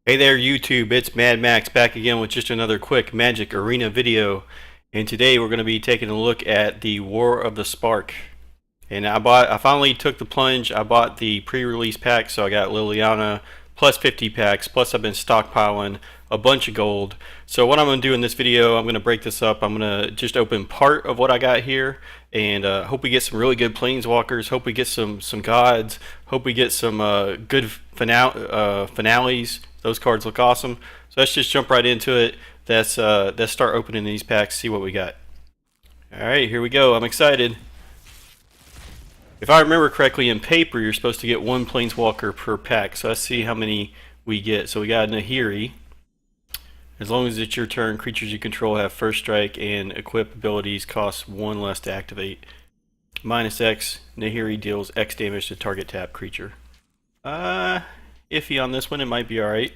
Hey there YouTube, it's Mad Max back again with just another quick Magic Arena video. And today we're going to be taking a look at the War of the Spark. And I finally took the plunge. I bought the pre-release pack, so I got Liliana plus 50 packs, plus I've been stockpiling a bunch of gold. So what I'm going to do in this video, I'm going to break this up. I'm going to just open part of what I got here, and hope we get some really good planeswalkers, hope we get some gods, hope we get some good finales. Those cards look awesome. So let's just jump right into it. Let's start opening these packs, see what we got. Alright, here we go. I'm excited. If I remember correctly, in paper, you're supposed to get one planeswalker per pack. So let's see how many we get. So we got Nahiri. As long as it's your turn, creatures you control have first strike and equip abilities cost one less to activate. Minus X, Nahiri deals X damage to target tap creature. Iffy on this one, it might be alright.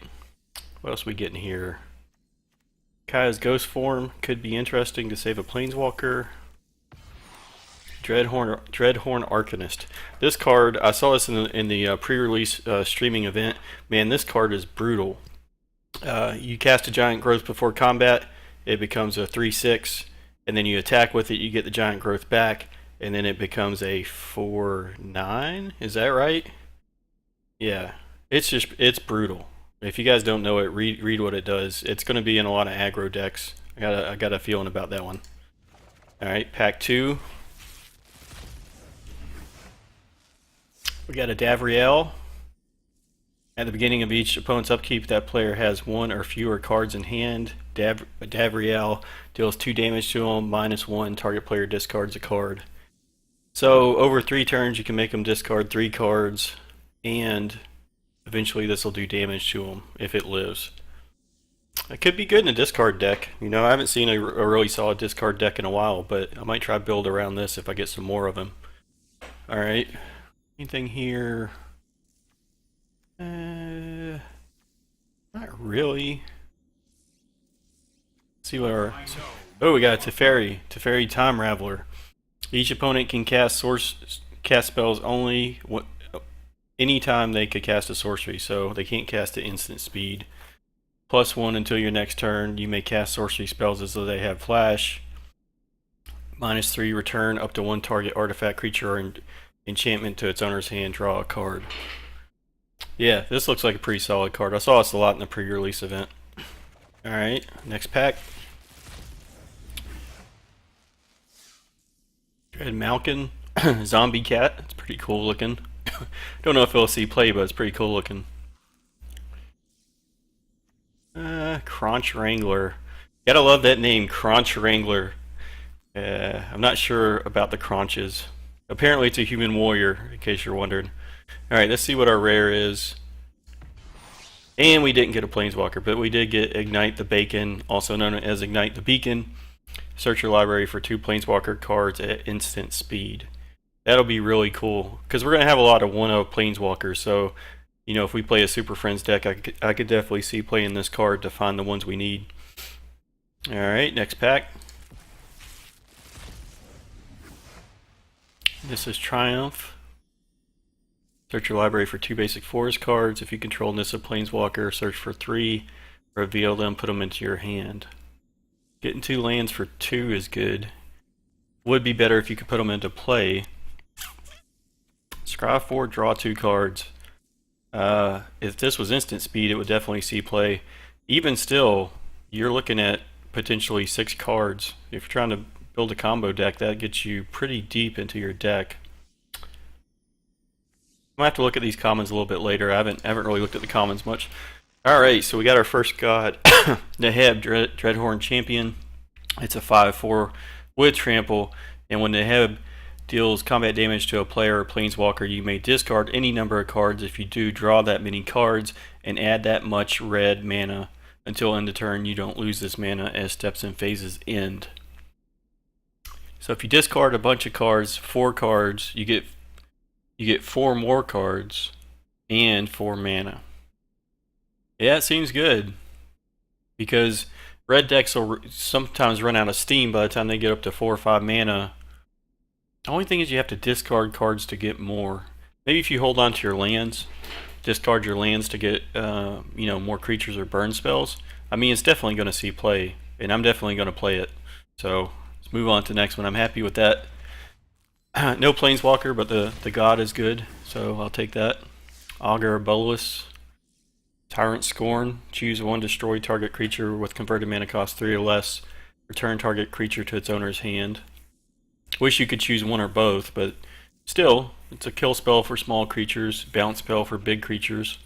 What else are we getting here? Kaya's Ghost Form could be interesting to save a planeswalker. Dreadhorn Arcanist. This card, I saw this in the pre-release streaming event. Man, this card is brutal. You cast a Giant Growth before combat, it becomes a 3/6, and then you attack with it, you get the Giant Growth back, and then it becomes a 4/9. Is that right? Yeah. It's brutal. If you guys don't know it, read what it does. It's going to be in a lot of aggro decks. I got a feeling about that one. All right, pack 2. We got a Davriel. At the beginning of each opponent's upkeep, that player has one or fewer cards in hand. Davriel deals 2 damage to him, -1. Target player discards a card. So over 3 turns, you can make them discard 3 cards, and eventually this will do damage to him if it lives. It could be good in a discard deck. You know, I haven't seen a really solid discard deck in a while, but I might try build around this if I get some more of them. Alright. Anything here? Not really. Let's see what our... Oh, we got a Teferi Time Raveler. Each opponent can cast spells only anytime they could cast a sorcery, so they can't cast at instant speed. +1 until your next turn. You may cast sorcery spells as though they have flash. -3, return up to 1 target artifact, creature, or enchantment to its owner's hand. Draw a card. Yeah, this looks like a pretty solid card. I saw this a lot in the pre-release event. Alright, next pack. Dread Malkin. Zombie Cat. It's pretty cool looking. Don't know if it'll see play, but it's pretty cool looking. Crunch Wrangler. Gotta love that name, Crunch Wrangler. I'm not sure about the crunches. Apparently it's a human warrior, in case you're wondering. Alright, let's see what our rare is. And we didn't get a planeswalker, but we did get Ignite the Bacon, also known as Ignite the Beacon. Search your library for 2 planeswalker cards at instant speed. That'll be really cool, because we're going to have a lot of 1/0 planeswalkers, so you know, if we play a Super Friends deck, I could definitely see playing this card to find the ones we need. Alright, next pack. This is Triumph. Search your library for 2 basic forest cards. If you control Nissa Planeswalker, search for 3, reveal them, put them into your hand. Getting 2 lands for 2 is good. Would be better if you could put them into play. Scry 4, draw 2 cards. If this was instant speed, it would definitely see play. Even still, you're looking at potentially 6 cards. If you're trying to build a combo deck, that gets you pretty deep into your deck. I'm gonna have to look at these commons a little bit later. I haven't really looked at the commons much. Alright, so we got our first god, Neheb, Dreadhorn Champion. It's a 5/4 with trample, and when Neheb deals combat damage to a player or planeswalker, you may discard any number of cards. If you do, draw that many cards and add that much red mana. Until end of turn, you don't lose this mana as steps and phases end. So if you discard a bunch of cards, 4 cards, you get 4 more cards and 4 mana. Yeah, it seems good, because red decks will sometimes run out of steam by the time they get up to 4 or 5 mana. The only thing is you have to discard cards to get more. Maybe if you hold on to your lands, discard your lands to get you know, more creatures or burn spells, I mean, it's definitely going to see play, and I'm definitely going to play it. So let's move on to the next one. I'm happy with that. No Planeswalker, but the God is good, so I'll take that. Augur Bolus, Tyrant Scorn. Choose one, destroy target creature with converted mana cost 3 or less. Return target creature to its owner's hand. Wish you could choose one or both, but still, it's a kill spell for small creatures, bounce spell for big creatures.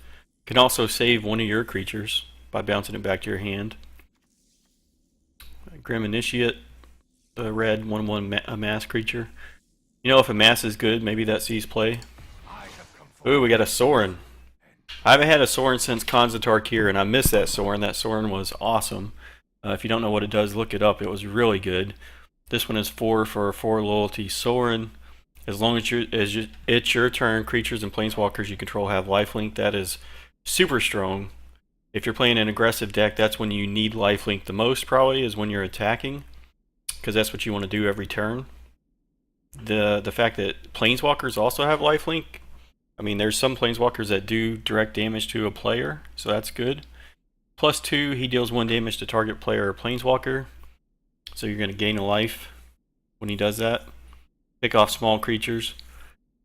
Can also save one of your creatures by bouncing it back to your hand. Grim Initiate, the red 1/1 amass creature. You know, if Amass is good, maybe that sees play. Ooh, we got a Sorin. I haven't had a Sorin since Khans of Tarkir, and I missed that Sorin. That Sorin was awesome. If you don't know what it does, look it up. It was really good. This one is 4 for a 4 loyalty Sorin. As long as it's your turn, creatures and planeswalkers you control have lifelink. That is super strong. If you're playing an aggressive deck, that's when you need lifelink the most, probably, is when you're attacking, because that's what you want to do every turn. The fact that planeswalkers also have lifelink, I mean, there's some planeswalkers that do direct damage to a player, so that's good. +2, he deals 1 damage to target player or planeswalker, so you're going to gain a life when he does that. Pick off small creatures.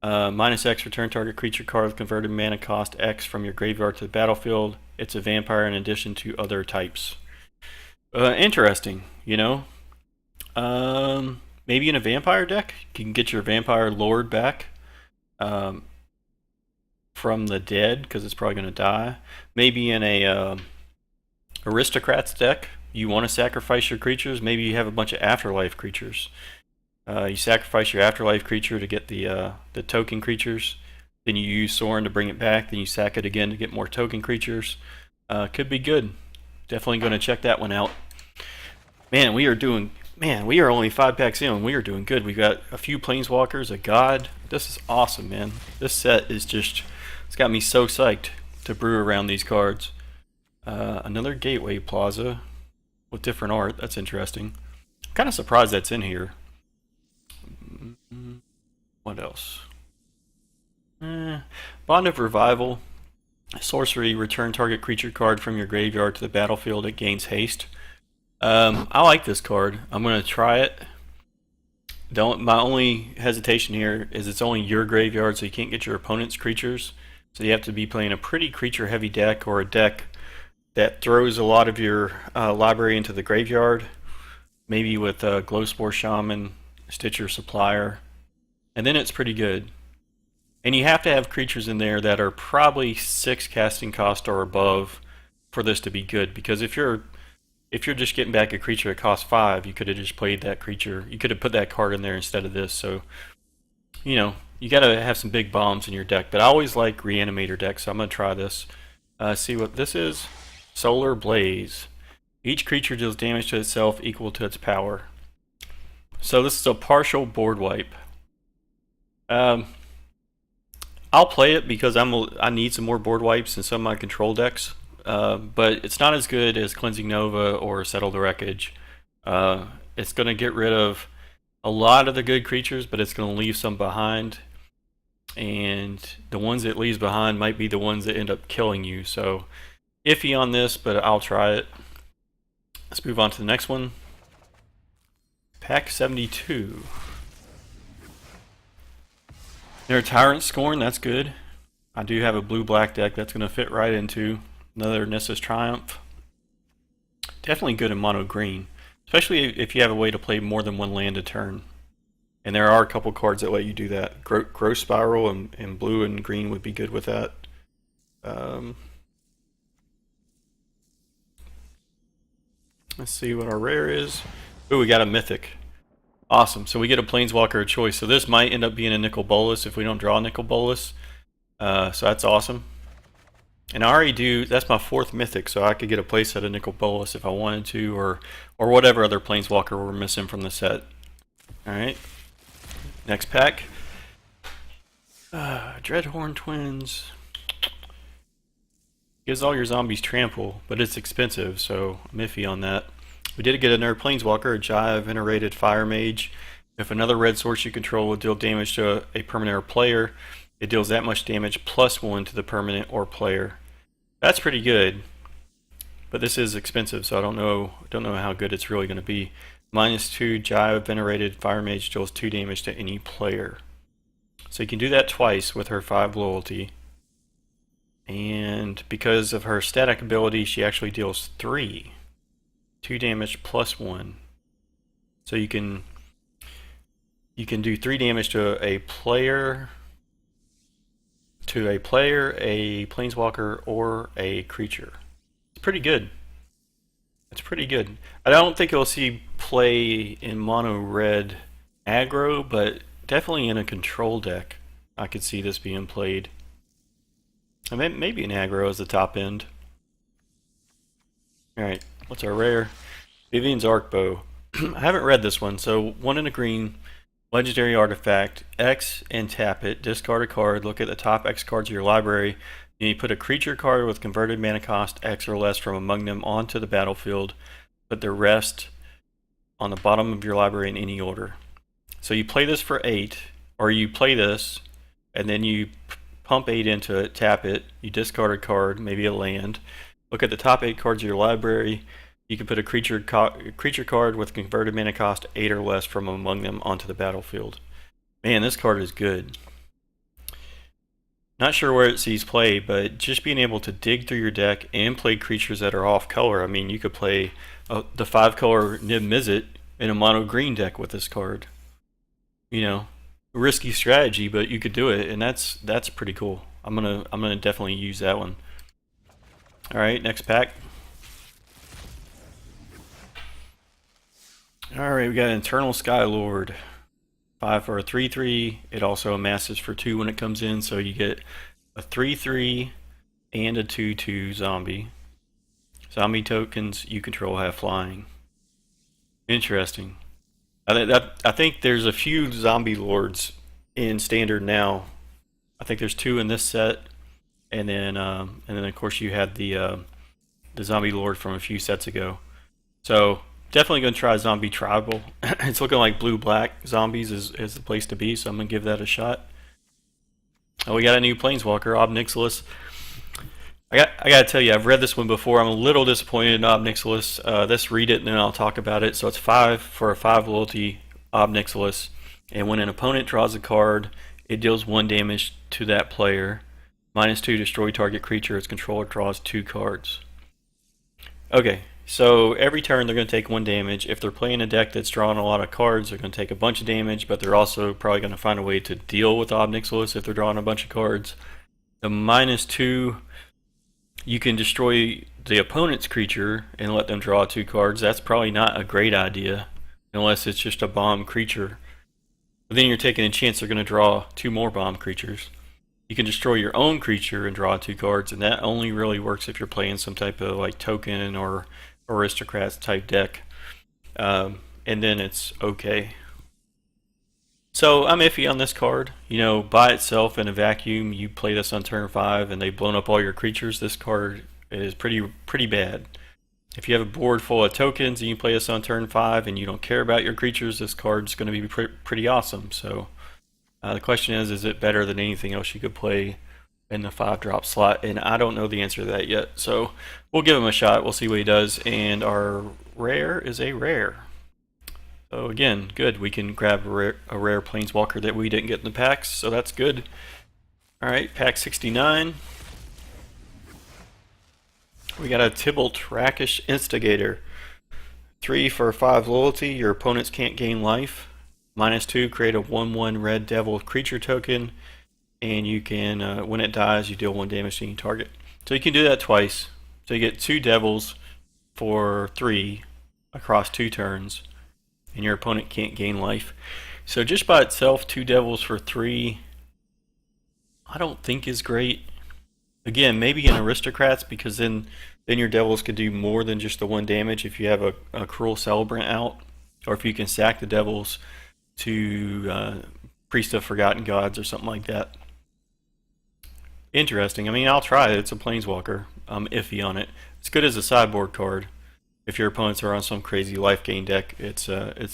-X, return target creature card with converted mana cost X from your graveyard to the battlefield. It's a vampire in addition to other types. Interesting, you know. Maybe in a vampire deck, you can get your vampire lord back from the dead, because it's probably going to die. Maybe in a aristocrats deck, you want to sacrifice your creatures. Maybe you have a bunch of afterlife creatures. You sacrifice your afterlife creature to get the token creatures. Then you use Sorin to bring it back. Then you sack it again to get more token creatures. Could be good. Definitely going to check that one out. Man, we are only 5 packs in. We are doing good. We got a few planeswalkers, a god. This is awesome, man. This set is just, it's got me so psyched to brew around these cards. Another Gateway Plaza with different art. That's interesting. I'm kind of surprised that's in here. What else? Bond of Revival. Sorcery, return target creature card from your graveyard to the battlefield. It gains haste. I like this card. I'm going to try it. My only hesitation here is it's only your graveyard, so you can't get your opponent's creatures. So you have to be playing a pretty creature heavy deck, or a deck that throws a lot of your library into the graveyard. Maybe with Glowspore Shaman, Stitcher Supplier. And then it's pretty good. And you have to have creatures in there that are probably 6 casting cost or above for this to be good. Because if you're just getting back a creature that costs 5, you could have just played that creature. You could have put that card in there instead of this. So, you know, you got to have some big bombs in your deck. But I always like Reanimator decks, so I'm going to try this. See what this is. Solar Blaze. Each creature deals damage to itself equal to its power. So this is a partial board wipe. I'll play it because I need some more board wipes in some of my control decks. But it's not as good as Cleansing Nova or Settle the Wreckage. It's going to get rid of a lot of the good creatures, but it's going to leave some behind. And the ones it leaves behind might be the ones that end up killing you. So iffy on this, but I'll try it. Let's move on to the next one. Pack 72. Their Tyrant Scorn, that's good. I do have a blue-black deck that's going to fit right into another Nissa's Triumph. Definitely good in mono green, especially if you have a way to play more than one land a turn. And there are a couple cards that let you do that. Growth Spiral and blue and green would be good with that. Let's see what our rare is. Ooh, we got a Mythic. Awesome. So we get a Planeswalker of choice. So this might end up being a Nicol Bolas if we don't draw a Nicol Bolas. So that's awesome. And I already do, that's my 4th Mythic, so I could get a playset of Nicol Bolas if I wanted to, or whatever other Planeswalker we're missing from the set. Alright. Next pack. Dreadhorn Twins. Gives all your zombies trample, but it's expensive, so I'm iffy on that. We did get another Planeswalker, a Jaya Venerated Fire Mage. If another red source you control will deal damage to a permanent or player, It deals that much damage +1 to the permanent or player. That's pretty good, but this is expensive, so I don't know how good it's really going to be. -2 Jive Venerated Fire Mage deals 2 damage to any player. So you can do that twice with her 5 loyalty. And because of her static ability, she actually deals 3. 2 damage +1. So you can do 3 damage to a player, a planeswalker, or a creature. It's pretty good. It's pretty good. I don't think you'll see play in mono red aggro, but definitely in a control deck I could see this being played. And maybe an aggro as the top end. Alright, what's our rare? Vivian's Arcbow. I haven't read this one, so 1 in a green, legendary artifact, X and tap it, discard a card, look at the top X cards of your library, and you put a creature card with converted mana cost X or less from among them onto the battlefield, put the rest on the bottom of your library in any order. So you play this for 8, or you play this, and then you pump 8 into it, tap it, you discard a card, maybe a land, look at the top 8 cards of your library, you can put a creature card with converted mana cost 8 or less from among them onto the battlefield. Man, this card is good. Not sure where it sees play, but just being able to dig through your deck and play creatures that are off color. I mean, you could play the 5-color Nib Mizzet in a mono green deck with this card. You know, risky strategy, but you could do it, and that's pretty cool. I'm gonna definitely use that one. All right, next pack. All right, we got Eternal Skylord. 5 for a 3/3. It also amasses for 2 when it comes in, so you get a 3/3 and a 2/2 zombie. Zombie tokens you control have flying. Interesting. I think there's a few zombie lords in standard now. I think there's 2 in this set, and then of course you had the zombie lord from a few sets ago. So definitely going to try Zombie Tribal. It's looking like blue-black zombies is the place to be, so I'm going to give that a shot. Oh, we got a new Planeswalker, Ob Nixilis. I got to tell you, I've read this one before. I'm a little disappointed in Ob Nixilis. Let's read it and then I'll talk about it. So it's 5 for a 5 loyalty Ob Nixilis. And when an opponent draws a card, it deals 1 damage to that player. -2, destroy target creature. Its controller draws 2 cards. Okay. So every turn they're going to take 1 damage. If they're playing a deck that's drawing a lot of cards, they're going to take a bunch of damage, but they're also probably going to find a way to deal with Ob Nixilis if they're drawing a bunch of cards. The -2, you can destroy the opponent's creature and let them draw 2 cards. That's probably not a great idea unless it's just a bomb creature. But then you're taking a chance they're going to draw 2 more bomb creatures. You can destroy your own creature and draw 2 cards, and that only really works if you're playing some type of like token or aristocrats type deck, and then it's okay. So I'm iffy on this card. You know, by itself in a vacuum, you play this on turn 5 and they've blown up all your creatures. This card is pretty bad. If you have a board full of tokens and you play this on turn 5 and you don't care about your creatures, this card's going to be pretty awesome. So the question is it better than anything else you could play in the 5-drop slot? And I don't know the answer to that yet, so we'll give him a shot. We'll see what he does. And our rare is a rare, so again, good. We can grab a rare planeswalker that we didn't get in the packs, so that's good. Alright, pack 69. We got a Tybalt Rakish Instigator. 3 for 5 loyalty. Your opponents can't gain life. -2, create a 1/1 red devil creature token, and you can, when it dies, you deal 1 damage to any target. So you can do that twice. So you get 2 devils for 3 across 2 turns, and your opponent can't gain life. So just by itself, 2 devils for 3, I don't think is great. Again, maybe in aristocrats, because then your devils could do more than just the 1 damage if you have a cruel celebrant out, or if you can sack the devils to Priest of Forgotten Gods or something like that. Interesting. I mean, I'll try it. It's a planeswalker. I'm iffy on it. It's good as a sideboard card. If your opponents are on some crazy life gain deck, it's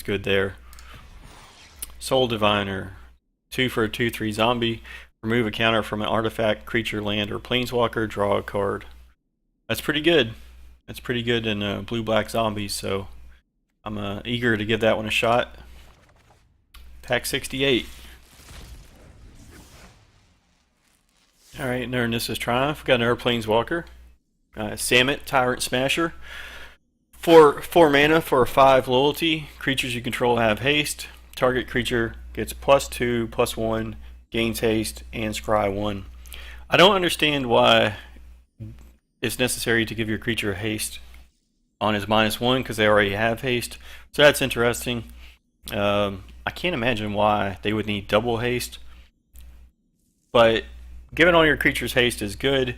good there. Soul Diviner. 2 for a 2/3 zombie. Remove a counter from an artifact, creature, land, or planeswalker. Draw a card. That's pretty good. That's pretty good in blue-black zombies, so I'm eager to give that one a shot. Pack 68. Alright, Narnissus Triumph. We've got another planeswalker. Samut, Tyrant Smasher. 4 mana for a 5 loyalty. Creatures you control have haste. Target creature gets +2/+1, gains haste, and scry 1. I don't understand why it's necessary to give your creature haste on his -1 because they already have haste. So that's interesting. I can't imagine why they would need double haste. But giving all your creatures haste is good.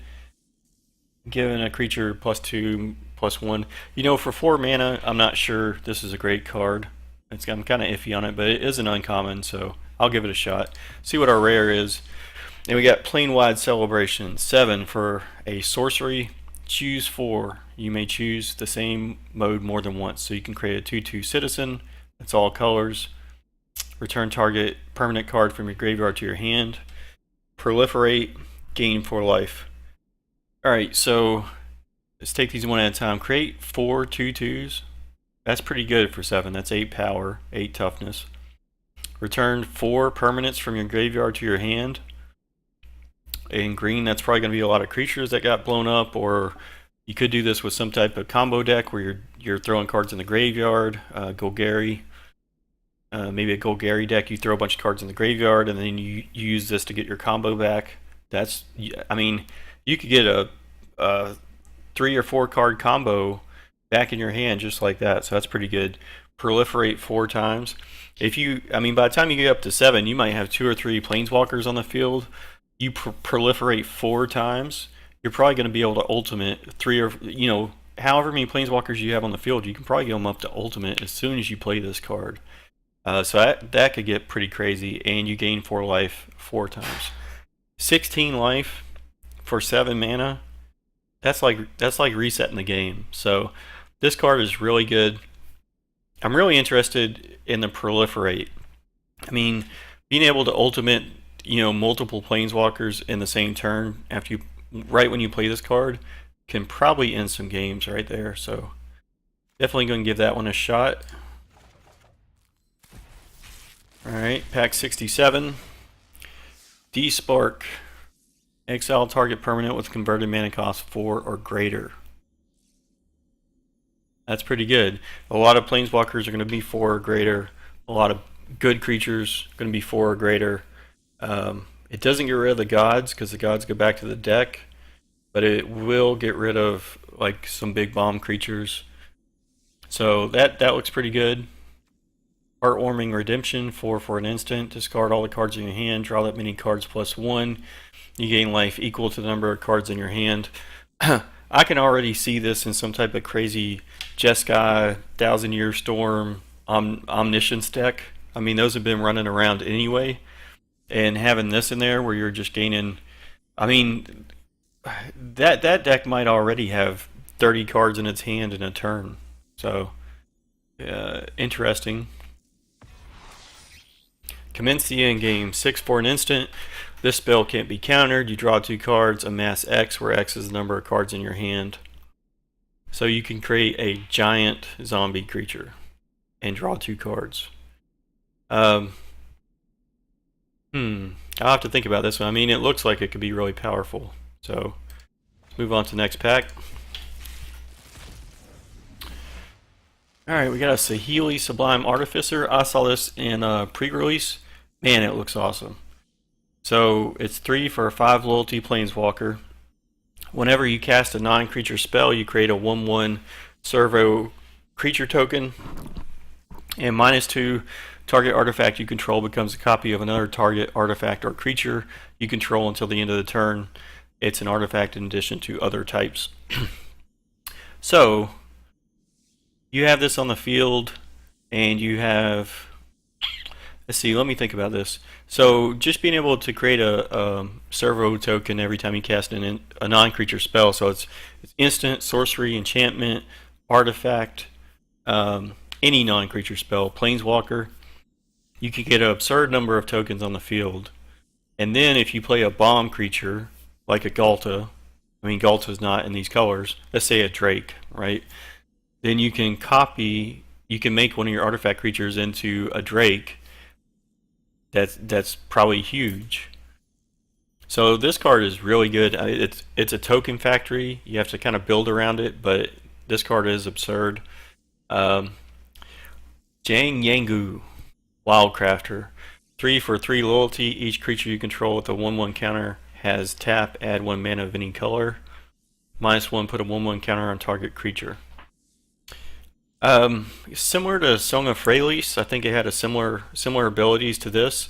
Giving a creature +2/+1. You know, for 4 mana, I'm not sure this is a great card. I'm kind of iffy on it, but it is an uncommon, so I'll give it a shot. See what our rare is. And we got Plane-Wide Celebration. 7 for a sorcery. Choose 4. You may choose the same mode more than once. So you can create a 2/2 citizen. That's all colors. Return target permanent card from your graveyard to your hand. Proliferate. Gain 4 life. Alright, so let's take these one at a time. Create 4 2/2s. That's pretty good for 7. That's 8 power, 8 toughness. Return 4 permanents from your graveyard to your hand. In green, that's probably going to be a lot of creatures that got blown up, or you could do this with some type of combo deck where you're throwing cards in the graveyard. Golgari, maybe a Golgari deck. You throw a bunch of cards in the graveyard, and then you use this to get your combo back. That's, I mean, you could get a 3 or 4 card combo back in your hand just like that. So that's pretty good. Proliferate 4 times. By the time you get up to 7, you might have 2 or 3 planeswalkers on the field. You proliferate 4 times, you're probably going to be able to ultimate 3 or, however many planeswalkers you have on the field, you can probably get them up to ultimate as soon as you play this card. So that could get pretty crazy, and you gain 4 life 4 times. 16 life for 7 mana. That's like resetting the game. So this card is really good. I'm really interested in the proliferate. I mean, being able to ultimate multiple planeswalkers in the same turn right when you play this card can probably end some games right there. So definitely going to give that one a shot. Alright, pack 67. D-Spark. Exile target permanent with converted mana cost 4 or greater. That's pretty good. A lot of planeswalkers are going to be 4 or greater. A lot of good creatures are going to be 4 or greater. It doesn't get rid of the gods because the gods go back to the deck, but it will get rid of like some big bomb creatures. So that looks pretty good. Heartwarming Redemption, 4 for an instant. Discard all the cards in your hand. Draw that many cards +1. You gain life equal to the number of cards in your hand. I can already see this in some type of crazy Jeskai, 1,000-Year Storm, Omniscience deck. I mean, those have been running around anyway. And having this in there where you're just gaining, I mean, that deck might already have 30 cards in its hand in a turn. So, interesting. Commence the end game. 6 for an instant. This spell can't be countered. You draw 2 cards, amass X, where X is the number of cards in your hand. So you can create a giant zombie creature and draw 2 cards. I'll have to think about this one. I mean, it looks like it could be really powerful. So, let's move on to the next pack. Alright, we got a Saheeli Sublime Artificer. I saw this in pre-release. Man, it looks awesome. So, it's 3 for a 5 loyalty planeswalker. Whenever you cast a non-creature spell, you create a 1/1 servo creature token. And -2, target artifact you control becomes a copy of another target artifact or creature you control until the end of the turn. It's an artifact in addition to other types. So, you have this on the field, and you have... Let's see, let me think about this. So, just being able to create a servo token every time you cast a non-creature spell. So, it's instant, sorcery, enchantment, artifact, any non-creature spell, planeswalker. You can get an absurd number of tokens on the field. And then if you play a bomb creature like a Galta, I mean Galta's not in these colors, let's say a Drake, right? Then you can make one of your artifact creatures into a Drake that's probably huge. So this card is really good. It's a token factory. You have to kind of build around it, but this card is absurd. Jang Yangu, Wildcrafter. 3 for 3 loyalty. Each creature you control with a 1/1 counter has tap, add 1 mana of any color. -1, put a 1/1 counter on target creature. Similar to Song of Prerelease, I think it had a similar abilities to this.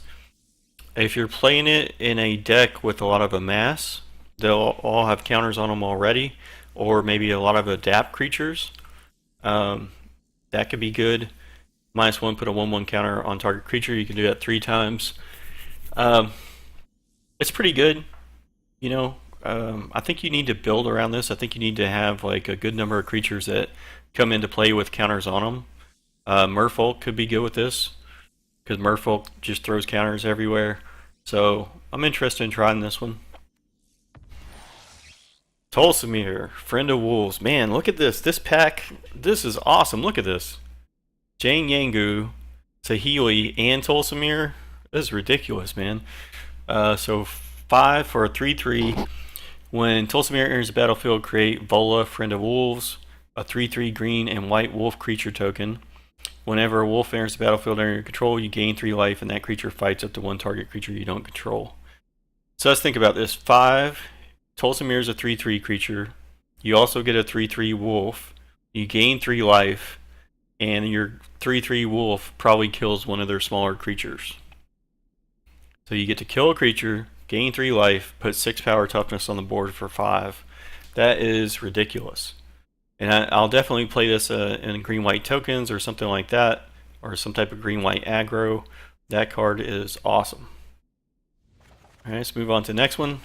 If you're playing it in a deck with a lot of amass, they'll all have counters on them already, or maybe a lot of adapt creatures. That could be good. -1, put a 1/1 counter on target creature. You can do that 3 times. It's pretty good. You know, I think you need to build around this. I think you need to have like a good number of creatures that come into play with counters on them. Merfolk could be good with this, because Merfolk just throws counters everywhere. So I'm interested in trying this one. Tolsimir, Friend of Wolves. Man, look at this. This pack, this is awesome. Look at this. Jane Yangu, Sahili, and Tolsimir. This is ridiculous, man. So 5 for a 3/3. When Tolsimir enters the battlefield, create Vola, Friend of Wolves, a 3/3 green and white wolf creature token. Whenever a wolf enters the battlefield under your control, you gain 3 life, and that creature fights up to 1 target creature you don't control. So let's think about this. 5, Tolsimir is a 3/3 creature. You also get a 3/3 wolf. You gain 3 life, and your 3/3 wolf probably kills one of their smaller creatures. So you get to kill a creature, gain 3 life, put 6 power toughness on the board for 5. That is ridiculous. And I'll definitely play this in green-white tokens or something like that, or some type of green-white aggro. That card is awesome. Alright, let's move on to the next one.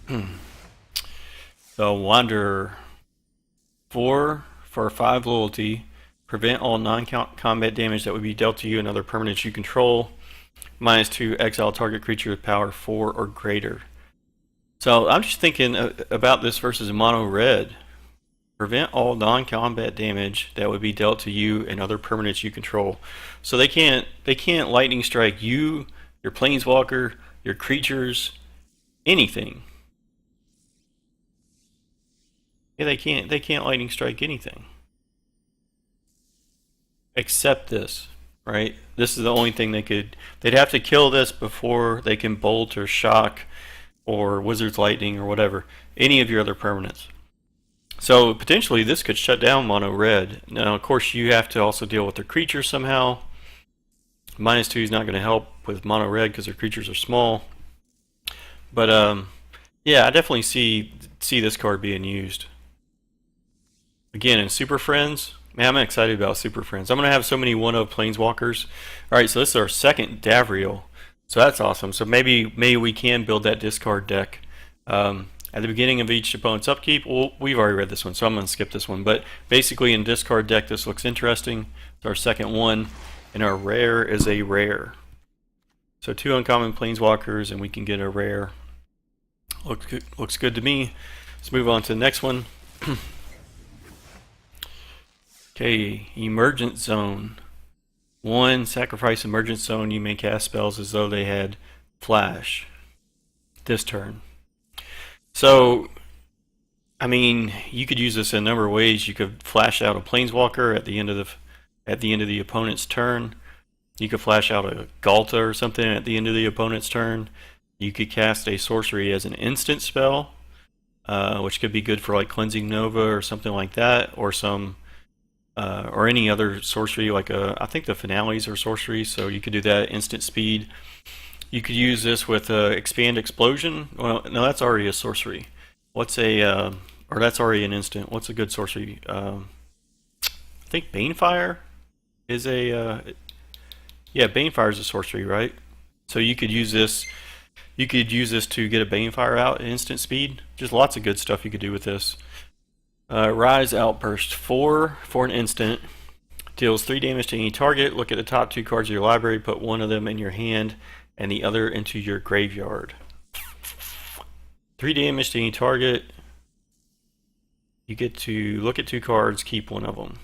The Wanderer. 4 for 5 loyalty. Prevent all non-combat damage that would be dealt to you and other permanents you control. -2, exile target creature with power 4 or greater. So I'm just thinking about this versus mono red. Prevent all non-combat damage that would be dealt to you and other permanents you control. So they can't lightning strike you, your planeswalker, your creatures, anything. Yeah, they can't lightning strike anything. Except this, right? This is the only thing they'd have to kill this before they can bolt or shock or Wizard's Lightning or whatever, any of your other permanents. So potentially this could shut down mono red. Now of course you have to also deal with their creatures somehow. -2 is not going to help with mono red because their creatures are small. But yeah, I definitely see this card being used. Again, in Super Friends, man, I'm excited about Super Friends. I'm going to have so many 1/of Planeswalkers. Alright, so this is our second Davriel. So that's awesome. So maybe we can build that discard deck. At the beginning of each opponent's upkeep, well, we've already read this one, so I'm going to skip this one. But basically in discard deck, this looks interesting. It's our second one, and our rare is a rare. So 2 uncommon Planeswalkers, and we can get a rare. Looks good to me. Let's move on to the next one. Okay, Emergent Zone. 1, sacrifice Emergent Zone. You may cast spells as though they had flash this turn. So, I mean, you could use this in a number of ways. You could flash out a Planeswalker at the end of the opponent's turn. You could flash out a Galta or something at the end of the opponent's turn. You could cast a sorcery as an instant spell, which could be good for like Cleansing Nova or something like that, or some or any other sorcery. Like I think the Finales are sorceries, so you could do that instant speed. You could use this with Expand Explosion. Well, no, that's already a sorcery. What's a or that's already an instant. What's a good sorcery? I think Banefire is a yeah, Banefire is a sorcery, right? So you could use this. You could use this to get a Banefire out at instant speed. Just lots of good stuff you could do with this. Rise Outburst. 4 for an instant. Deals 3 damage to any target. Look at the top 2 cards of your library. Put one of them in your hand. and the other into your graveyard. 3 damage to any target. You get to look at 2 cards, keep one of them.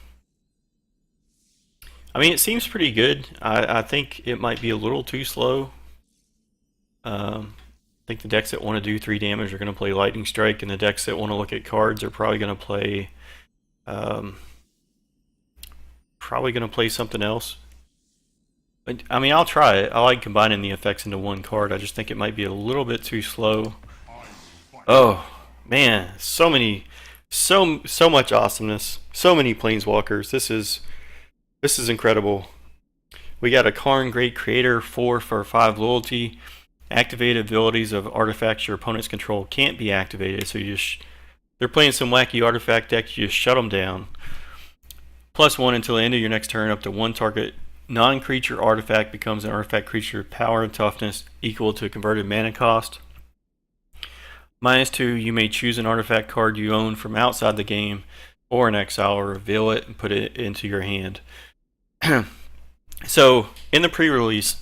I mean, it seems pretty good. I think it might be a little too slow. I think the decks that want to do 3 damage are going to play Lightning Strike, and the decks that want to look at cards are probably going to play something else. But, I mean, I'll try it. I like combining the effects into one card. I just think it might be a little bit too slow. Oh man, so much awesomeness, so many planeswalkers. This is incredible. We got a Karn, Great Creator, 4 for 5 loyalty. Activated abilities of artifacts your opponents control can't be activated, so they're playing some wacky artifact deck, you just shut them down. +1 until the end of your next turn, up to 1 target non-creature artifact becomes an artifact creature power and toughness equal to converted mana cost. -2, you may choose an artifact card you own from outside the game or in exile, or reveal it and put it into your hand. So, in the pre-release,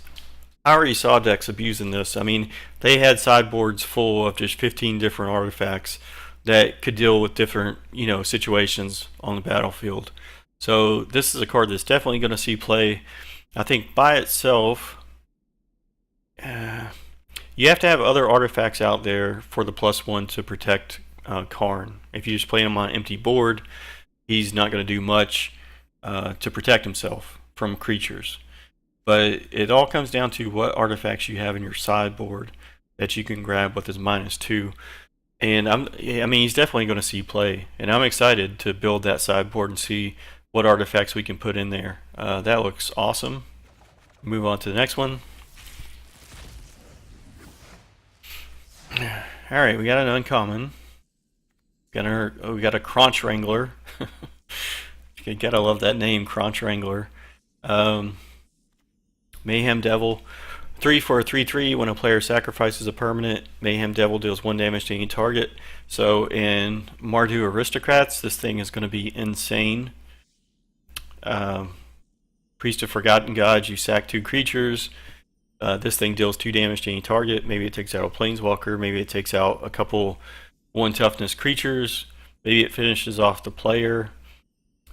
I already saw decks abusing this. I mean, they had sideboards full of just 15 different artifacts that could deal with different, situations on the battlefield. So this is a card that's definitely going to see play. I think by itself, you have to have other artifacts out there for the +1 to protect Karn. If you just play him on an empty board, he's not going to do much to protect himself from creatures. But it all comes down to what artifacts you have in your sideboard that you can grab with his -2. And I mean, he's definitely going to see play, and I'm excited to build that sideboard and see what artifacts we can put in there. That looks awesome. Move on to the next one. All right, we got an uncommon. We got a Crunch Wrangler. You gotta love that name, Crunch Wrangler. Mayhem Devil. 3 for a 3/3. When a player sacrifices a permanent, Mayhem Devil deals 1 damage to any target. So in Mardu Aristocrats, this thing is going to be insane. Priest of Forgotten Gods, you sack 2 creatures. This thing deals 2 damage to any target. Maybe it takes out a Planeswalker. Maybe it takes out a couple 1 toughness creatures. Maybe it finishes off the player.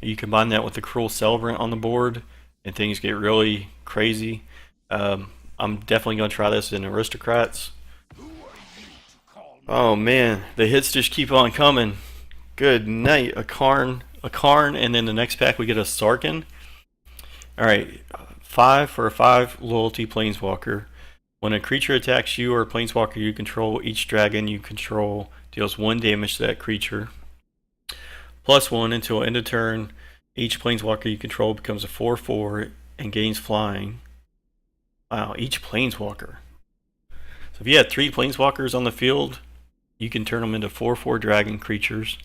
You combine that with the Cruel Celebrant on the board, and things get really crazy. I'm definitely going to try this in Aristocrats. Oh man, the hits just keep on coming. Good night. A Karn, and then the next pack we get a Sarkhan. Alright, 5 for a 5 loyalty Planeswalker. When a creature attacks you or a Planeswalker you control, each dragon you control deals 1 damage to that creature. +1 until end of turn. Each Planeswalker you control becomes a 4/4 and gains flying. Wow, each Planeswalker. So if you had 3 Planeswalkers on the field, you can turn them into 4/4 dragon creatures.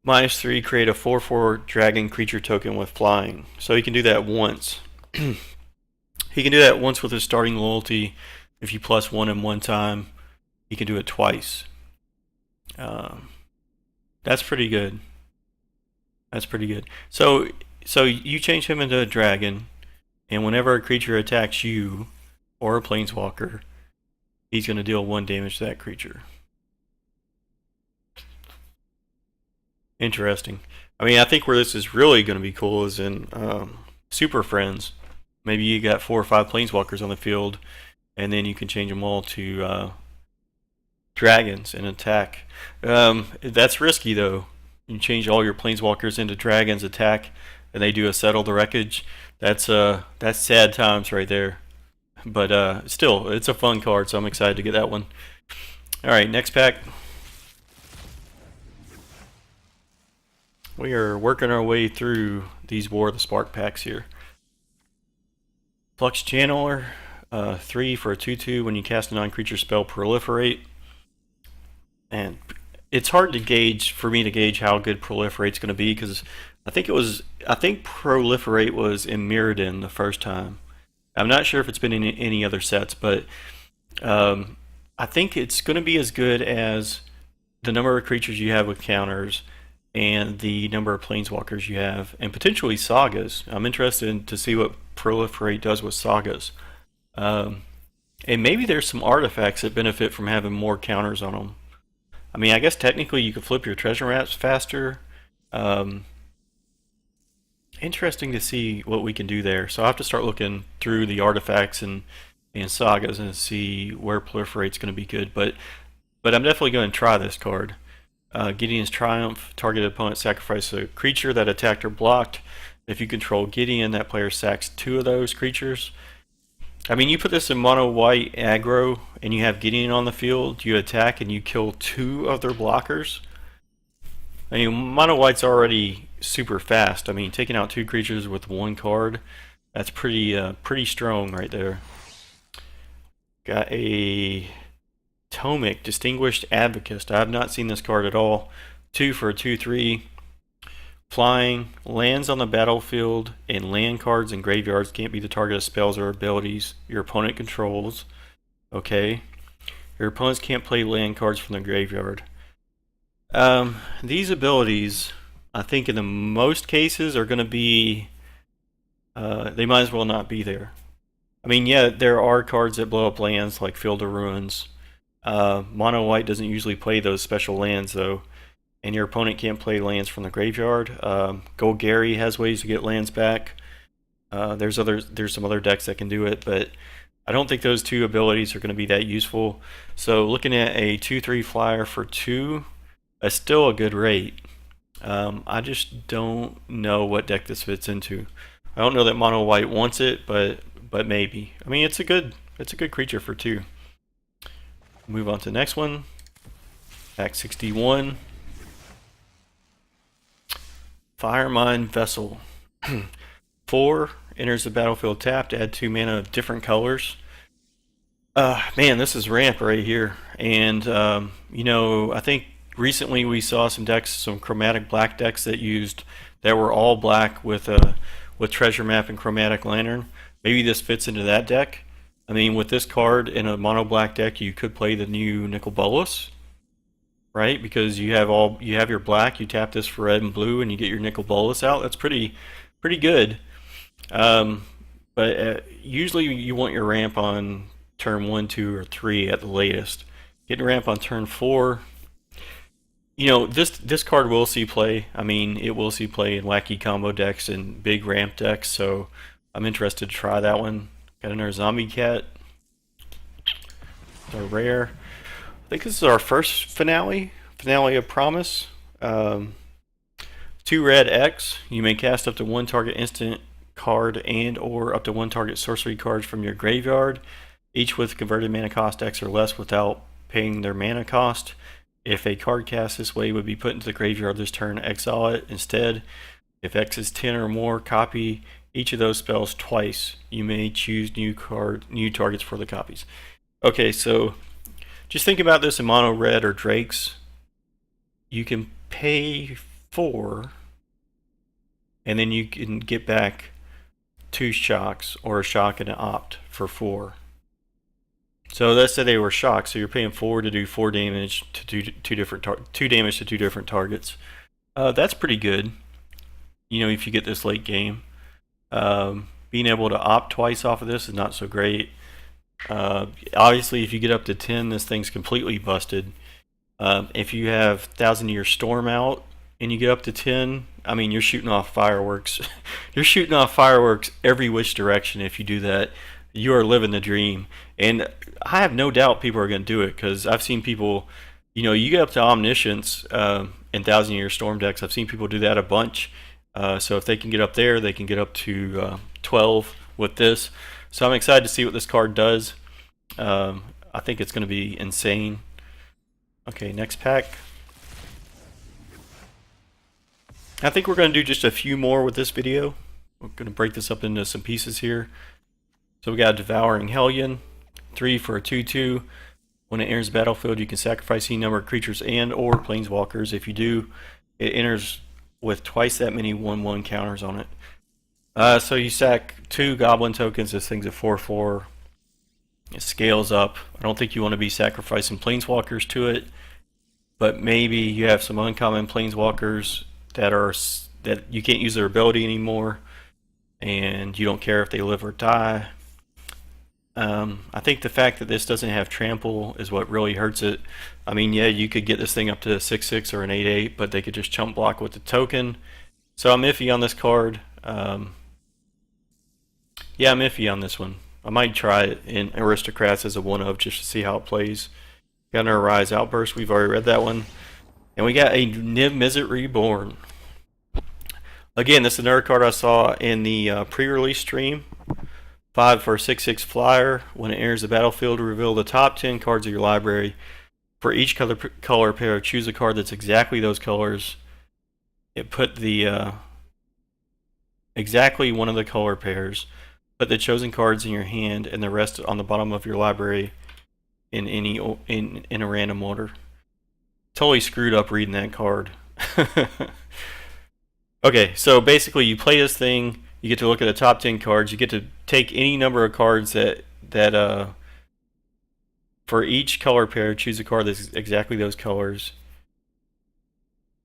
-3, create a 4/4 dragon creature token with flying. So he can do that once. He can do that once with his starting loyalty. If you +1 him 1 time, he can do it twice. That's pretty good. That's pretty good. So you change him into a dragon, and whenever a creature attacks you or a Planeswalker, he's going to deal 1 damage to that creature. Interesting. I mean, I think where this is really going to be cool is in Super Friends. Maybe you got 4 or 5 Planeswalkers on the field, and then you can change them all to dragons and attack. That's risky though. You change all your Planeswalkers into dragons, attack, and they do a Settle the Wreckage. That's sad times right there. But still, it's a fun card, so I'm excited to get that one. Alright, next pack. We are working our way through these War of the Spark packs here. Flux Channeler, 3 for a 2/2. When you cast a non-creature spell, Proliferate. And it's hard to gauge, for me to gauge how good Proliferate's going to be, because I think Proliferate was in Mirrodin the first time. I'm not sure if it's been in any other sets, but I think it's going to be as good as the number of creatures you have with counters and the number of Planeswalkers you have, and potentially Sagas. I'm interested to see what Proliferate does with Sagas. And maybe there's some artifacts that benefit from having more counters on them. I mean, I guess technically you could flip your treasure maps faster. Um, Interesting to see what we can do there. So I have to start looking through the artifacts and sagas and see where proliferate's going to be good. But I'm definitely going to try this card. Gideon's Triumph. Targeted opponent sacrifices a creature that attacked or blocked. If you control Gideon, that player sacks 2 of those creatures. I mean, you put this in mono white aggro and you have Gideon on the field, you attack and you kill 2 of their blockers. I mean, mono white's already super fast. I mean, taking out 2 creatures with 1 card, that's pretty strong right there. Got a Tomic, Distinguished Advocate. I have not seen this card at all. 2 for a 2/3. Flying, lands on the battlefield, and land cards and graveyards can't be the target of spells or abilities your opponent controls. Okay. Your opponents can't play land cards from the graveyard. These abilities, I think in the most cases, are going to be, they might as well not be there. I mean, yeah, there are cards that blow up lands like Field of Ruins. Mono white doesn't usually play those special lands though, and your opponent can't play lands from the graveyard. Golgari has ways to get lands back. There's some other decks that can do it, but I don't think those 2 abilities are going to be that useful. So looking at a 2/3 flyer for 2, that's still a good rate. I just don't know what deck this fits into. I don't know that mono white wants it, but maybe. I mean, it's a good creature for 2. Move on to the next one. Act 61. Firemine Vessel. 4, enters the battlefield tapped, add 2 mana of different colors. Man, this is ramp right here. And, you know, I think recently we saw some decks, some chromatic black decks that were all black with Treasure Map and Chromatic Lantern. Maybe this fits into that deck. I mean, with this card in a mono black deck, you could play the new Nicol Bolas, right? Because you have your black, you tap this for red and blue, and you get your Nicol Bolas out. That's pretty good. But usually you want your ramp on turn 1, 2, or 3 at the latest. Getting ramp on turn 4. You know, this card will see play. I mean, it will see play in wacky combo decks and big ramp decks. So I'm interested to try that one. Got another Zombie Cat. It's our rare. I think this is our first finale of Promise. 2 red X. You may cast up to 1 target instant card and or up to 1 target sorcery card from your graveyard, each with converted mana cost X or less without paying their mana cost. If a card cast this way would be put into the graveyard this turn, exile it instead. If X is 10 or more, copy each of those spells twice. You may choose new targets for the copies. Okay, so just think about this in mono red or Drakes. You can pay 4, and then you can get back 2 shocks or a shock and an opt for 4. So let's say they were shocked, so you're paying 4 to do 4 damage to 2 damage to 2 different targets. That's pretty good. You know, if you get this late game. Being able to opt twice off of this is not so great. Obviously, if you get up to 10, this thing's completely busted. If you have 1,000-Year Storm out and you get up to 10, I mean, you're shooting off fireworks. You're shooting off fireworks every which direction if you do that. You are living the dream. And I have no doubt people are going to do it, because I've seen people, you know, you get up to Omniscience in 1,000-Year Storm decks. I've seen people do that a bunch. So if they can get up there, they can get up to 12 with this. So I'm excited to see what this card does. I think it's going to be insane. Okay, next pack. I think we're going to do just a few more with this video. We're going to break this up into some pieces here. So we got Devouring Hellion, 3 for a 2/2. When it enters the battlefield, you can sacrifice any number of creatures and or planeswalkers. If you do, it enters with twice that many 1/1 counters on it. So you sack 2 goblin tokens. This thing's a 4/4. It scales up. I don't think you want to be sacrificing planeswalkers to it, but maybe you have some uncommon planeswalkers that you can't use their ability anymore, and you don't care if they live or die. I think the fact that this doesn't have trample is what really hurts it. I mean, yeah, you could get this thing up to a 6/6 or an 8/8, but they could just chump block with the token. So I'm iffy on this card. Yeah, I'm iffy on this one. I might try it in Aristocrats as a 1-of just to see how it plays. Got our Rise Outburst. We've already read that one. And we got a Niv Mizzet Reborn. Again, this is another card I saw in the pre-release stream. 5 for a 6/6 flyer. When it enters the battlefield, reveal the top 10 cards of your library. For each color pair, choose a card that's exactly those colors. It put the exactly one of the color pairs. Put the chosen cards in your hand and the rest on the bottom of your library in a random order. Totally screwed up reading that card. Okay, so basically you play this thing, you get to look at the top 10 cards, you get to take any number of cards that for each color pair, choose a card that's exactly those colors.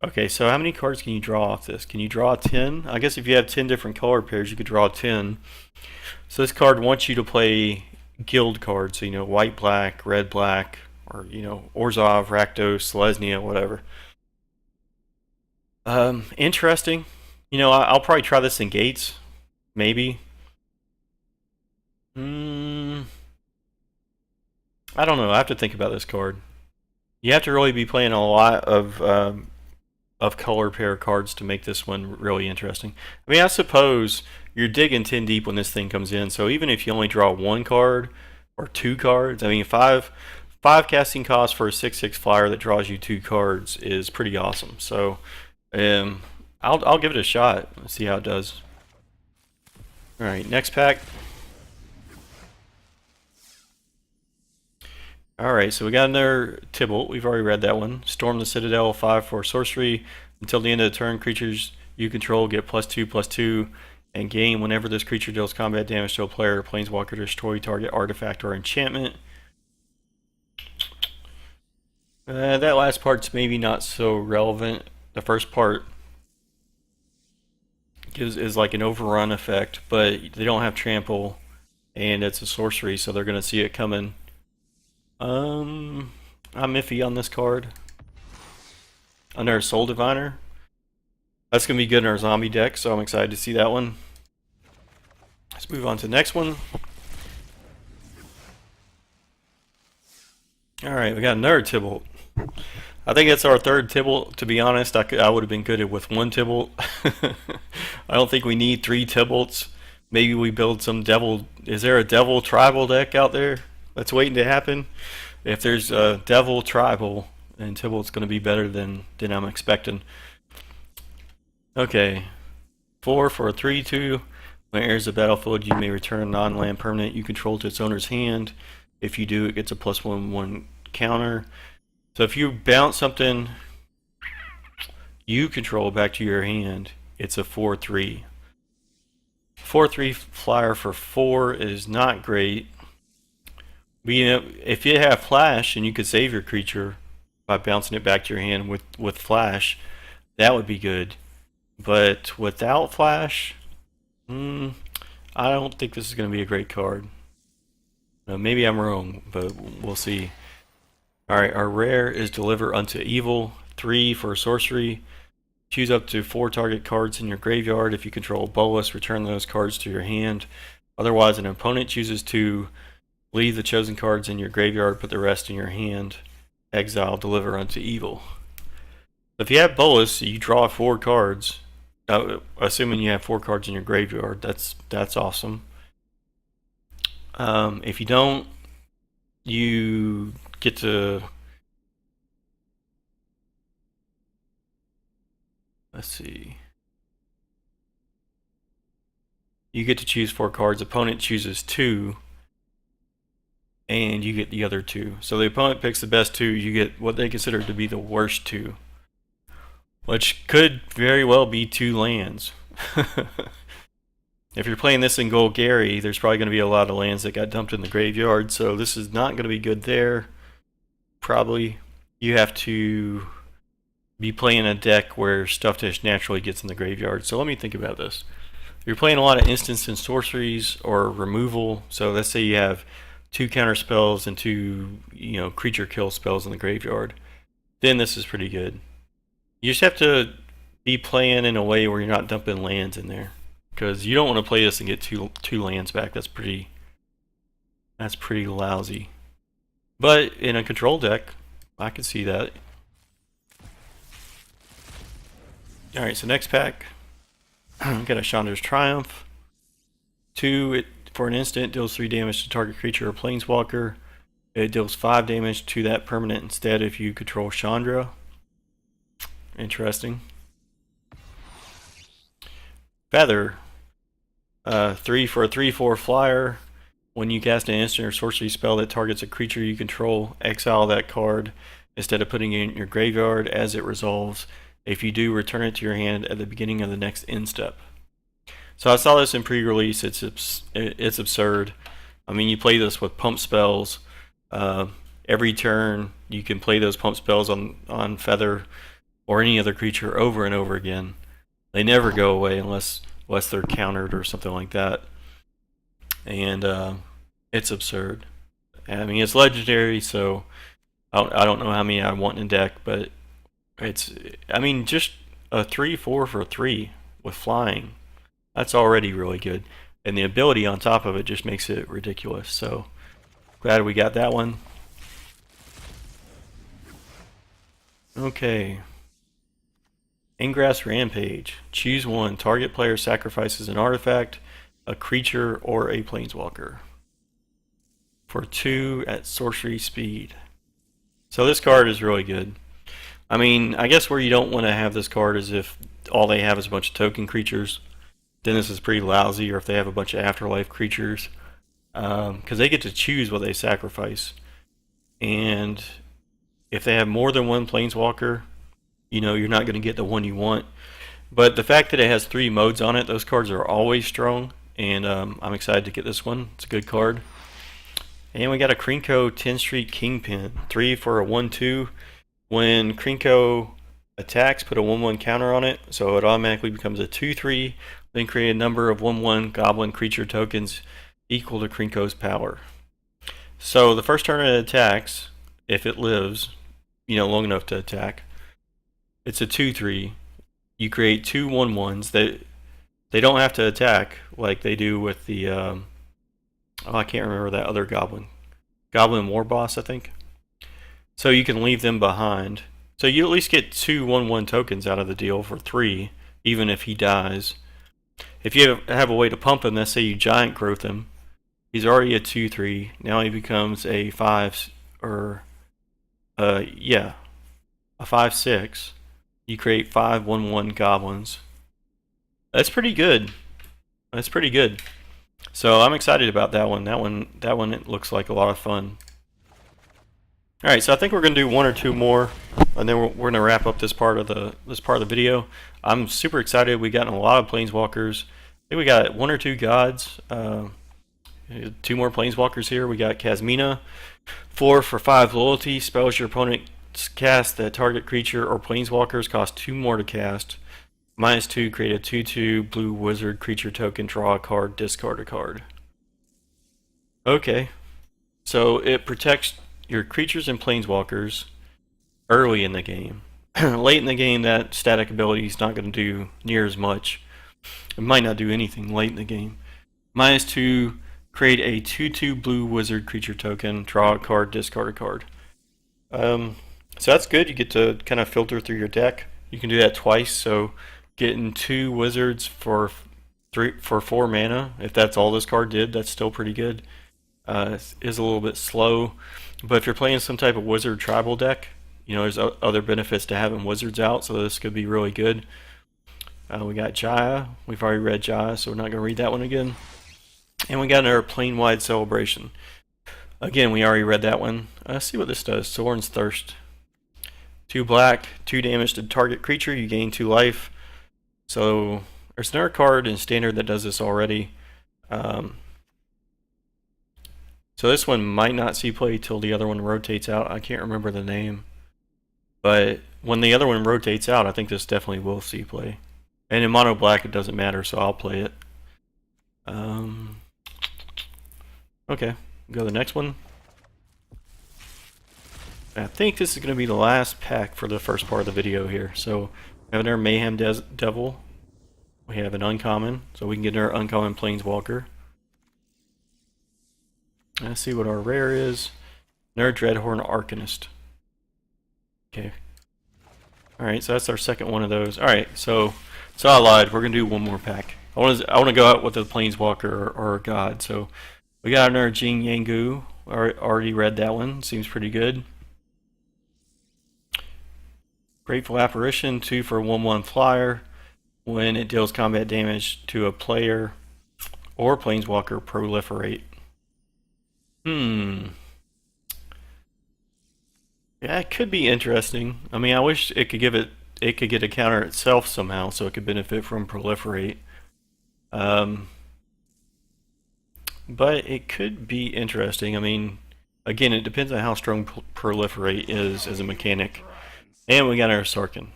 Okay, so how many cards can you draw off this? Can you draw 10? I guess if you have 10 different color pairs, you could draw 10. So this card wants you to play guild cards, so white, black, red, black, or Orzhov, Rakdos, Selesnya, whatever. Interesting. I'll probably try this in Gates, maybe. I don't know. I have to think about this card. You have to really be playing a lot of color pair cards to make this one really interesting. I mean, I suppose you're digging 10 deep when this thing comes in. So even if you only draw 1 card or 2 cards, I mean, five casting costs for a 6/6 flyer that draws you 2 cards is pretty awesome. So I'll give it a shot. Let's see how it does. All right, next pack. Alright, so we got another Tybalt. We've already read that one. Storm the Citadel, 5 for sorcery. Until the end of the turn, creatures you control get +2/+2 and gain whenever this creature deals combat damage to a player or planeswalker, destroy target artifact or enchantment. That last part's maybe not so relevant. The first part is like an overrun effect, but they don't have trample and it's a sorcery, so they're going to see it coming. I'm iffy on this card. Another Soul Diviner. That's going to be good in our zombie deck, so I'm excited to see that one. Let's move on to the next one. Alright, we got another Tybalt. I think it's our third Tybalt, to be honest. I would have been good with 1 Tybalt. I don't think we need 3 Tybalts. Maybe we build some devil... Is there a devil tribal deck out there that's waiting to happen? If there's a devil tribal, then Tybalt's going to be better than I'm expecting. Okay. 4 for a 3/2. When it enters the battlefield, you may return a non-land permanent you control to its owner's hand. If you do, it gets a +1/+1 counter. So if you bounce something you control back to your hand, it's a 4/3. 4/3 flyer for 4 is not great. But, if you have flash and you could save your creature by bouncing it back to your hand with flash, that would be good. But without flash, I don't think this is going to be a great card. Maybe I'm wrong, but we'll see. Alright, our rare is Deliver Unto Evil. 3 for sorcery. Choose up to 4 target cards in your graveyard. If you control Bolas, return those cards to your hand. Otherwise, an opponent chooses to leave the chosen cards in your graveyard, put the rest in your hand. Exile Deliver Unto Evil. If you have Bolas, you draw 4 cards. Assuming you have 4 cards in your graveyard, that's awesome. If you don't, you get to... Let's see. You get to choose 4 cards. Opponent chooses 2. And you get the other 2. So the opponent picks the best 2. You get what they consider to be the worst 2. Which could very well be 2 lands. If you're playing this in Golgari, there's probably going to be a lot of lands that got dumped in the graveyard. So this is not going to be good there. Probably. You have to be playing a deck where stuff just naturally gets in the graveyard. So let me think about this. you're playing a lot of instants and sorceries or removal, so let's say you have 2 counter spells and 2, creature kill spells in the graveyard, then this is pretty good. You just have to be playing in a way where you're not dumping lands in there, because you don't want to play this and get two lands back. That's pretty lousy. But in a control deck, I can see that. Alright, so next pack, got a Chandra's Triumph. 2, for an instant, deals 3 damage to target creature or planeswalker. It deals 5 damage to that permanent instead if you control Chandra. Interesting. Feather. 3 for a 3/4 flyer. When you cast an instant or sorcery spell that targets a creature you control, exile that card instead of putting it in your graveyard as it resolves. If you do, return it to your hand at the beginning of the next end step. So I saw this in pre-release. It's absurd. I mean, you play this with pump spells. Every turn, you can play those pump spells on Feather or any other creature over and over again. They never go away unless they're countered or something like that. And it's absurd. I mean, it's legendary, so I don't know how many I want in a deck, but I mean, just a 3/4 for 3 with flying. That's already really good. And the ability on top of it just makes it ridiculous. So glad we got that one. Okay. Ingrass Rampage. Choose one. Target player sacrifices an artifact, a creature, or a planeswalker. For 2 at sorcery speed. So this card is really good. I mean, I guess where you don't want to have this card is if all they have is a bunch of token creatures. Then this is pretty lousy, or if they have a bunch of afterlife creatures. Because they get to choose what they sacrifice. And if they have more than one planeswalker, you're not going to get the one you want. But the fact that it has 3 modes on it, those cards are always strong. And I'm excited to get this one. It's a good card. And we got a Krenko 10th Street Kingpin. 3 for a 1/2. When Krenko attacks, put a 1/1 counter on it, so it automatically becomes a 2/3. Then create a number of 1/1 goblin creature tokens equal to Krenko's power. So the first turn it attacks, if it lives, long enough to attack, it's a 2/3. You create 2 1/1s. They don't have to attack like they do with the I can't remember that other goblin war boss, I think. So you can leave them behind. So you at least get 2 1/1 tokens out of the deal for 3, even if he dies. If you have a way to pump him, let's say you giant growth him, he's already a 2/3. Now he becomes a 5, or a 5/6. You create 5 1/1 goblins. That's pretty good. So I'm excited about that one. That one it looks like a lot of fun. Alright, so I think we're going to do 1 or 2 more, and then we're going to wrap up this part of the video. I'm super excited. We've gotten a lot of planeswalkers. I think we got 1 or 2 gods. 2 more planeswalkers here. We got Kasmina. 4 for 5 loyalty. Spells your opponent cast that target creature or planeswalkers cost 2 more to cast. -2, create a 2/2 blue wizard creature token, draw a card, discard a card. Okay. So it protects your creatures and planeswalkers early in the game. Late in the game, that static ability is not going to do near as much. It might not do anything late in the game. -2, create a 2/2 blue wizard creature token, draw a card, discard a card. So that's good. You get to kind of filter through your deck. You can do that twice, so getting 2 wizards for 4 mana, if that's all this card did, that's still pretty good. It is a little bit slow, but if you're playing some type of wizard tribal deck, there's other benefits to having wizards out, so this could be really good. We got Jaya. We've already read Jaya, so we're not going to read that one again. And we got another Plane-Wide Celebration. Again, we already read that one. Let's see what this does. Sorin's Thirst. 2 black, 2 damage to target creature. You gain 2 life. So there's another card in Standard that does this already. So this one might not see play till the other one rotates out. I can't remember the name. But when the other one rotates out, I think this definitely will see play. And in mono black, it doesn't matter, so I'll play it. Okay, go to the next one. I think this is going to be the last pack for the first part of the video here. So we have another Mayhem Devil. We have an uncommon, so we can get our uncommon Planeswalker. Let's see what our rare is. Another Dreadhorn Arcanist. Okay. Alright, so that's our second one of those. Alright, so I lied. We're going to do one more pack. I want to go out with the Planeswalker or a God. So we got another Jing Yangu. Already read that one. Seems pretty good. Grateful Apparition, 2 for 1/1 flyer. When it deals combat damage to a player or Planeswalker, proliferate. Yeah, it could be interesting. I mean, I wish it could get a counter itself somehow, so it could benefit from proliferate. But it could be interesting. I mean, again, it depends on how strong proliferate is as a mechanic. And we got our Sarkhan.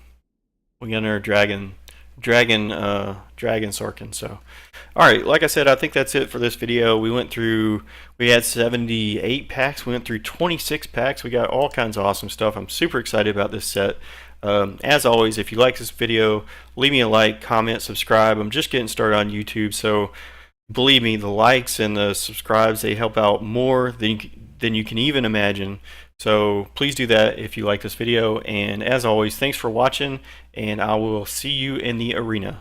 We got our Dragon Sarkhan. So, alright, like I said, I think that's it for this video. We had 78 packs. We went through 26 packs. We got all kinds of awesome stuff. I'm super excited about this set. As always, if you like this video, leave me a like, comment, subscribe. I'm just getting started on YouTube, so believe me, the likes and the subscribes, they help out more than you can even imagine. So please do that if you like this video. And as always, thanks for watching, and I will see you in the arena.